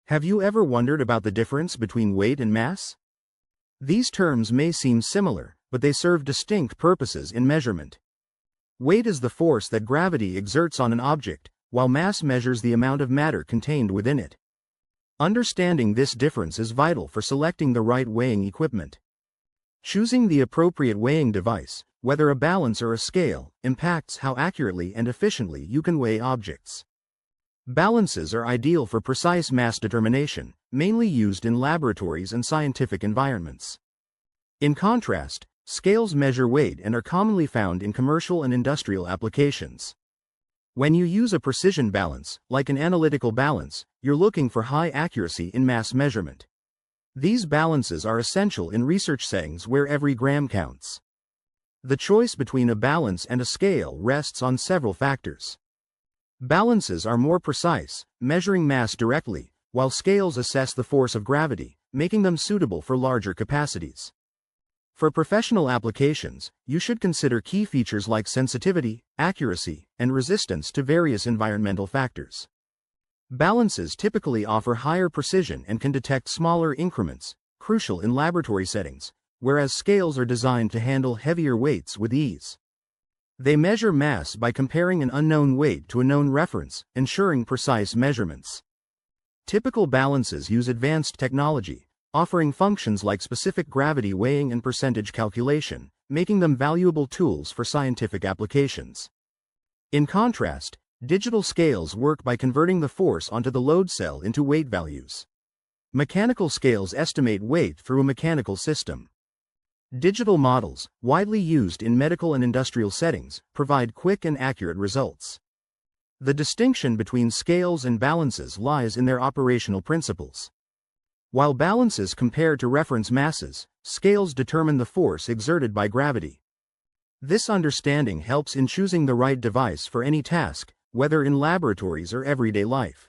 Have you ever wondered about the difference between weight and mass? These terms may seem similar, but they serve distinct purposes in measurement. Weight is the force that gravity exerts on an object, while mass measures the amount of matter contained within it. Understanding this difference is vital for selecting the right weighing equipment. Choosing the appropriate weighing device, whether a balance or a scale, impacts how accurately and efficiently you can weigh objects. Balances are ideal for precise mass determination, mainly used in laboratories and scientific environments. In contrast, scales measure weight and are commonly found in commercial and industrial applications. When you use a precision balance, like an analytical balance, you're looking for high accuracy in mass measurement. These balances are essential in research settings where every gram counts. The choice between a balance and a scale rests on several factors. Balances are more precise, measuring mass directly, while scales assess the force of gravity, making them suitable for larger capacities. For professional applications, you should consider key features like sensitivity, accuracy, and resistance to various environmental factors. Balances typically offer higher precision and can detect smaller increments, crucial in laboratory settings, whereas scales are designed to handle heavier weights with ease. They measure mass by comparing an unknown weight to a known reference, ensuring precise measurements. Typical balances use advanced technology, offering functions like specific gravity weighing and percentage calculation, making them valuable tools for scientific applications. In contrast, digital scales work by converting the force onto the load cell into weight values. Mechanical scales estimate weight through a mechanical system. Digital models, widely used in medical and industrial settings, provide quick and accurate results. The distinction between scales and balances lies in their operational principles. While balances compare to reference masses, scales determine the force exerted by gravity. This understanding helps in choosing the right device for any task, whether in laboratories or everyday life.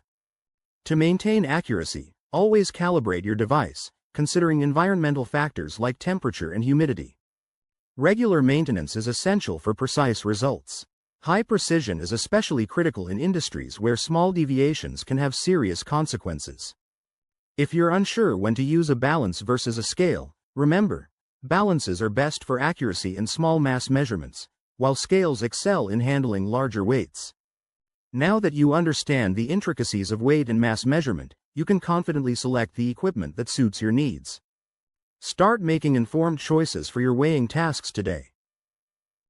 To maintain accuracy, always calibrate your device, considering environmental factors like temperature and humidity. Regular maintenance is essential for precise results. High precision is especially critical in industries where small deviations can have serious consequences. If you're unsure when to use a balance versus a scale, remember, balances are best for accuracy and small mass measurements, while scales excel in handling larger weights. Now that you understand the intricacies of weight and mass measurement, you can confidently select the equipment that suits your needs. Start making informed choices for your weighing tasks today.